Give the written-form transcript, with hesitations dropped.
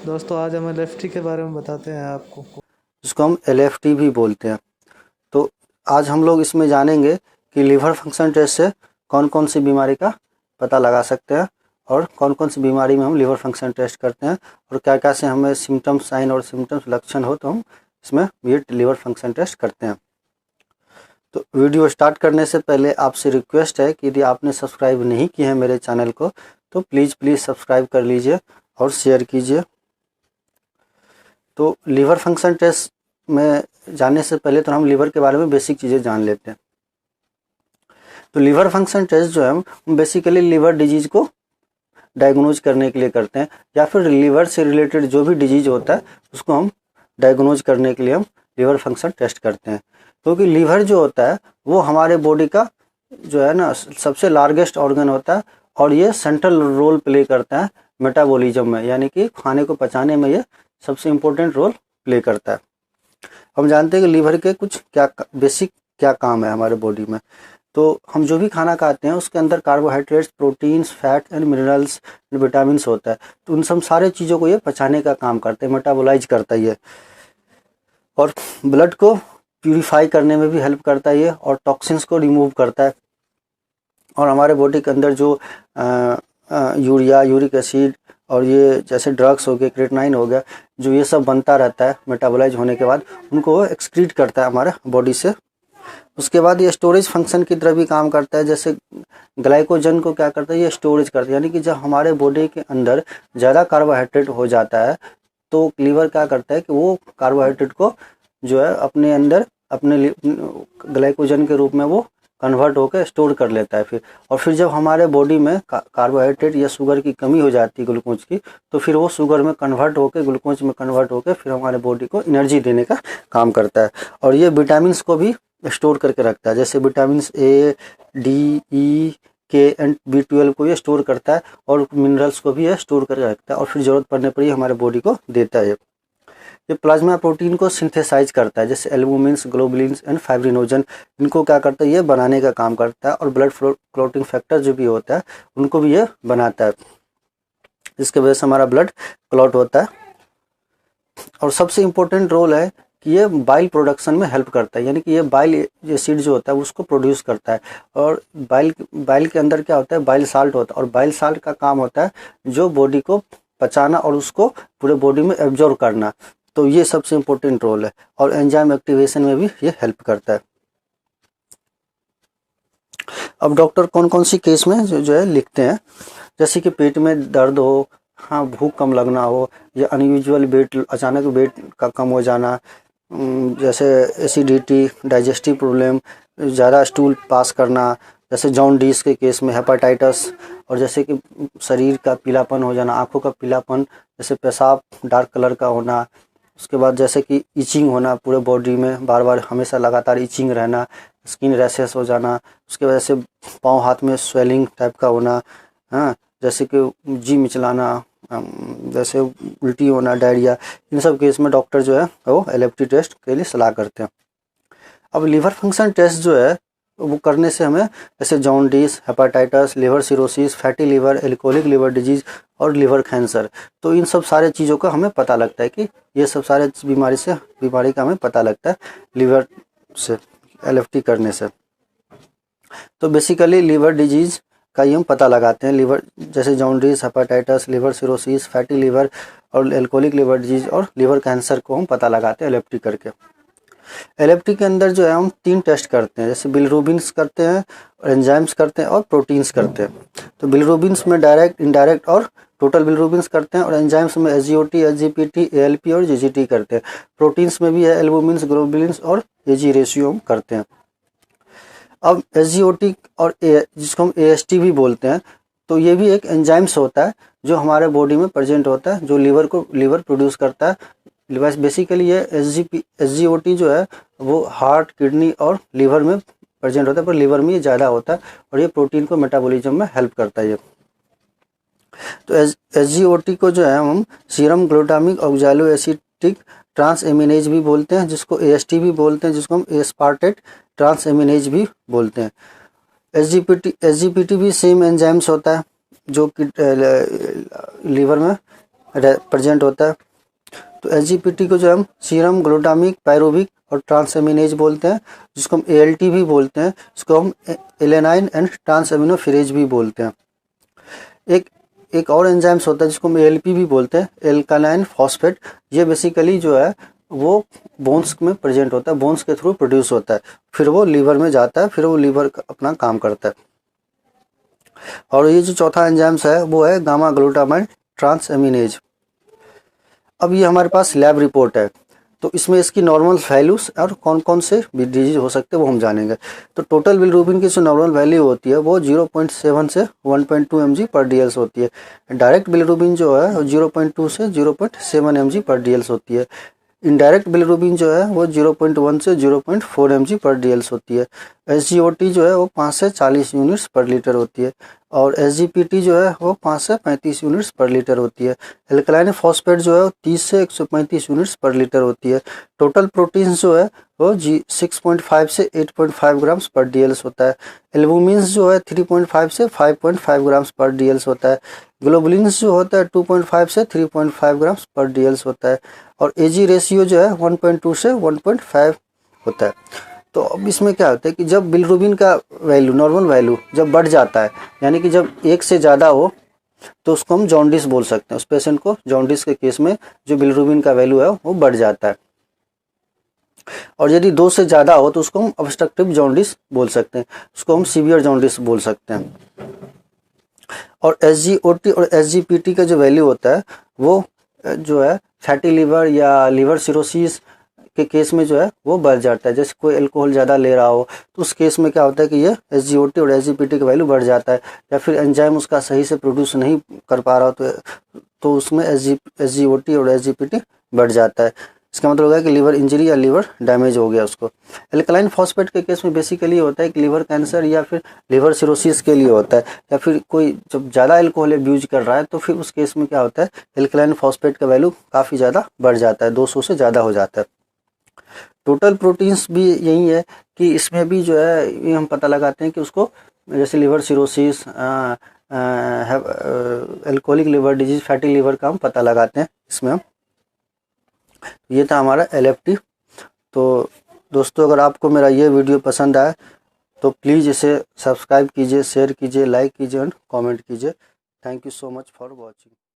दोस्तों आज हम एलएफटी के बारे में बताते हैं आपको। जिसको हम एलएफटी भी बोलते हैं। तो आज हम लोग इसमें जानेंगे कि लीवर फंक्शन टेस्ट से कौन कौन सी बीमारी का पता लगा सकते हैं और कौन कौन सी बीमारी में हम लीवर फंक्शन टेस्ट करते हैं और क्या क्या से हमें सिम्टम्स साइन और सिम्टम्स लक्षण हो तो हम इसमें ये लीवर फंक्शन टेस्ट करते हैं। तो वीडियो स्टार्ट करने से पहले आपसे रिक्वेस्ट है कि यदि आपने सब्सक्राइब नहीं किया है मेरे चैनल को तो प्लीज़ सब्सक्राइब कर लीजिए और शेयर कीजिए। तो लीवर फंक्शन टेस्ट में जानने से पहले तो हम लीवर के बारे में बेसिक चीज़ें जान लेते हैं। तो लीवर फंक्शन टेस्ट जो है हम बेसिकली लीवर डिजीज़ को डायग्नोज करने के लिए करते हैं या फिर लीवर से रिलेटेड जो भी डिजीज होता है उसको हम डायग्नोज करने के लिए हम लीवर फंक्शन टेस्ट करते हैं। क्योंकि लीवर जो होता है वो हमारे बॉडी का जो है ना सबसे लार्जेस्ट ऑर्गन होता है और ये सेंट्रल रोल प्ले करता है मेटाबॉलिज्म में, यानी कि खाने को पचाने में ये सबसे इम्पोर्टेंट रोल प्ले करता है। हम जानते हैं कि लीवर के कुछ क्या बेसिक क्या काम है हमारे बॉडी में। तो हम जो भी खाना खाते हैं उसके अंदर carbohydrates, proteins, fat and minerals and vitamin होता है। तो उन सब सारे चीज़ों को ये पचाने का काम करते हैं, मेटाबोलाइज करता है ये, और ब्लड को प्यूरिफाई करने में भी हेल्प करता है ये, और टॉक्सिन्स को रिमूव करता है। और हमारे बॉडी के अंदर जो यूरिया, यूरिक एसिड और ये जैसे ड्रग्स हो गए, क्रिएटिनिन हो गया, जो ये सब बनता रहता है मेटाबोलाइज होने के बाद, उनको वो एक्सक्रीट करता है हमारे बॉडी से। उसके बाद ये स्टोरेज फंक्शन की तरह भी काम करता है। जैसे ग्लाइकोजन को क्या करता है, ये स्टोरेज करता है, यानी कि जब हमारे बॉडी के अंदर ज़्यादा कार्बोहाइड्रेट हो जाता है तो लीवर क्या करता है कि वो कार्बोहाइड्रेट को जो है अपने अंदर अपने ग्लाइकोजन के रूप में वो कन्वर्ट होकर स्टोर कर लेता है फिर। और फिर जब हमारे बॉडी में कार्बोहाइड्रेट या शुगर की कमी हो जाती है ग्लूकोज की, तो फिर वो शुगर में कन्वर्ट होकर ग्लूकोज में कन्वर्ट होकर फिर हमारे बॉडी को एनर्जी देने का काम करता है। और ये विटामिन को भी स्टोर करके रखता है, जैसे विटामिन ए, डी, ई, के एंड B12 को ये स्टोर करता है और मिनरल्स को भी ये स्टोर करके रखता है और फिर ज़रूरत पड़ने पर ये हमारे बॉडी को देता है। ये प्लाज्मा प्रोटीन को सिंथेसाइज करता है, जैसे एल्बुमिन्स, ग्लोबुलिन्स एंड फाइब्रिनोजन, इनको क्या करता है, ये बनाने का काम करता है। और ब्लड क्लॉटिंग फैक्टर जो भी होता है उनको भी ये बनाता है, जिसके वजह से हमारा ब्लड क्लॉट होता है। और सबसे इम्पोर्टेंट रोल है कि ये बाइल प्रोडक्शन में हेल्प करता है, यानी कि ये बाइल एसिड जो होता है उसको प्रोड्यूस करता है। और बाइल के अंदर क्या होता है, बाइल साल्ट होता है, और बाइल साल्ट का काम होता है जो बॉडी को पचाना और उसको पूरे बॉडी में एब्जॉर्ब करना। तो ये सबसे इम्पोर्टेंट रोल है। और एंजाइम एक्टिवेशन में भी ये हेल्प करता है। अब डॉक्टर कौन कौन सी केस में जो है लिखते हैं, जैसे कि पेट में दर्द हो, हाँ भूख कम लगना हो, या अनयूजुअल वेट, अचानक वेट का कम हो जाना, जैसे एसिडिटी, डाइजेस्टिव प्रॉब्लम, ज़्यादा स्टूल पास करना, जैसे जॉन्डिस के केस में हेपाटाइटिस, और जैसे कि शरीर का पीलापन हो जाना, आँखों का पीलापन, जैसे पेशाब डार्क कलर का होना। उसके बाद जैसे कि इचिंग होना पूरे बॉडी में, बार बार हमेशा लगातार इचिंग रहना, स्किन रैशेस हो जाना। उसके वजह से पाँव हाथ में स्वेलिंग टाइप का होना, हाँ, जैसे कि जी मिचलाना, जैसे उल्टी होना, डायरिया। इन सब केस में डॉक्टर जो है वो एलएफटी टेस्ट के लिए सलाह करते हैं। अब लीवर फंक्शन टेस्ट जो है वो करने से हमें जैसे jaundice, hepatitis, liver cirrhosis, fatty liver, alcoholic liver disease और लिवर कैंसर, तो इन सब सारे चीज़ों का हमें पता लगता है कि ये सब सारे बीमारी का हमें पता लगता है लीवर से एलएफटी करने से। तो बेसिकली लिवर डिजीज़ का ही हम पता लगाते हैं। लिवर जैसे jaundice, hepatitis, liver cirrhosis, fatty liver और एल्कोहलिक लिवर डिजीज़ और लिवर कैंसर को हम पता लगाते हैं एलएफटी करके। एलएफटी के अंदर जो है हम 3 टेस्ट करते हैं, जैसे बिलिरुबिन्स करते हैं, एंजाइम्स करते हैं और प्रोटीन्स करते हैं। तो बिलिरुबिन्स में डायरेक्ट, इनडायरेक्ट और टोटल बिलिरुबिन्स करते हैं, और एंजाइम्स में एसजीओटी, एसजीपीटी, एएलपी और जीजीटी करते हैं। प्रोटीन्स में भी है एल्बुमिन्स, ग्लोबुलिन्स और एजी रेशियो हम करते हैं। अब एसजीओटी और जिसको हम एएसटी भी बोलते हैं, तो ये भी एक एंजाइम्स होता है जो हमारे बॉडी में प्रेजेंट होता है, जो लीवर प्रोड्यूस करता है। बेसिकली ये एसजीओटी जो है वो हार्ट, किडनी और लीवर में प्रेजेंट होता है, पर लीवर में ये ज़्यादा होता है, और ये प्रोटीन को मेटाबॉलिज्म में हेल्प करता है ये। तो एसजीओटी को जो है हम serum glutamic oxaloacetic transaminase भी बोलते हैं, जिसको एएसटी भी बोलते हैं, जिसको हम एस्पार्टेट ट्रांस एमिनेज भी बोलते हैं। एसजीपीटी भी सेम एंजाइम्स होता है जो कि लीवर में प्रेजेंट होता है। तो SGPT को जो हम सीरम ग्लूटामिक पायरुविक और ट्रांसएमिनेज बोलते हैं, जिसको हम ALT भी बोलते हैं, इसको हम एलेनाइन एंड ट्रांसएमिनोफेरेज भी बोलते हैं। एक और एंजाइम्स होता है जिसको हम ALP भी बोलते हैं, एल्कालाइन फॉस्फेट। ये बेसिकली जो है वो बोन्स में प्रेजेंट होता है, बोन्स के थ्रू प्रोड्यूस होता है, फिर वो लीवर में जाता है, फिर वो लीवर अपना काम करता है। और ये जो चौथा एंजाइम्स है वो है गामा ग्लूटामाइन ट्रांसएमिनेज। अब ये हमारे पास लैब रिपोर्ट है, तो इसमें इसकी नॉर्मल वैल्यूज और कौन कौन से डिजीज हो सकते हैं वो हम जानेंगे। तो टोटल बिलिरुबिन की जो नॉर्मल वैल्यू होती है वो 0.7 से 1.2 mg/dL होती है। डायरेक्ट बिलिरुबिन जो है 0.2 से 0.7 mg/dL होती है। इनडायरेक्ट बिलिरुबिन जो है वो 0.1 से 0.4 mg/dL होती है। SGOT जो है वो 5 से 40 यूनिट्स पर लीटर होती है, और SGPT जो है वो 5 से 35 यूनिट्स पर लीटर होती है। एल्कलाइन फॉस्फेट जो है वो 30 से 135 यूनिट्स पर लीटर होती है। टोटल प्रोटीन्स जो है वो 6.5 से 8.5 ग्राम्स पर DL होता है। एल्बुमिन्स जो है 3.5 से 5.5 ग्राम्स पर DL होता है। ग्लोबुलिन्स जो होता है 2.5 से 3.5 ग्राम्स पर DL होता है। और AG रेशियो जो है 1.2 से 1.5 होता है। तो अब इसमें क्या होता है कि जब बिलिरुबिन का वैल्यू, नॉर्मल वैल्यू जब बढ़ जाता है, यानी कि जब 1 से ज़्यादा हो, तो उसको हम जॉन्डिस बोल सकते हैं। उस पेशेंट को जॉन्डिस के केस में जो बिलिरुबिन का वैल्यू है वो बढ़ जाता है। और यदि 2 से ज़्यादा हो तो उसको हम ऑब्स्ट्रक्टिव जॉन्डिस बोल सकते हैं, उसको हम सीवियर जॉन्डिस बोल सकते हैं। और SGOT और SGPT का जो वैल्यू होता है वो जो है फैटी लीवर या लीवर सिरोसिस के केस में जो है वो बढ़ जाता है। जैसे कोई अल्कोहल ज़्यादा ले रहा हो तो उस केस में क्या होता है कि ये SGOT और SGPT का वैल्यू बढ़ जाता है, या फिर एंजाइम उसका सही से प्रोड्यूस नहीं कर पा रहा हो तो उसमें SGOT और SGPT बढ़ जाता है। इसका मतलब होगा कि लीवर इंजरी या लीवर डैमेज हो गया उसको। एल्कलाइन फॉस्फेट के केस में बेसिकली होता है कि लीवर कैंसर या फिर लीवर सिरोसिस के लिए होता है, या फिर कोई जब ज़्यादा अल्कोहल अब्यूज कर रहा है तो फिर उस केस में क्या होता है, एल्कलाइन फॉस्फेट का वैल्यू काफ़ी ज़्यादा बढ़ जाता है, 200 से ज़्यादा हो जाता है। टोटल प्रोटीन्स भी यही है कि इसमें भी जो है ये हम पता लगाते हैं कि उसको, जैसे liver cirrhosis, alcoholic liver disease, fatty liver का हम पता लगाते हैं इसमें हम। ये था हमारा LFT। तो दोस्तों, अगर आपको मेरा ये वीडियो पसंद आए तो प्लीज़ इसे सब्सक्राइब कीजिए, शेयर कीजिए, लाइक कीजिए और कमेंट कीजिए। Thank you so much for watching.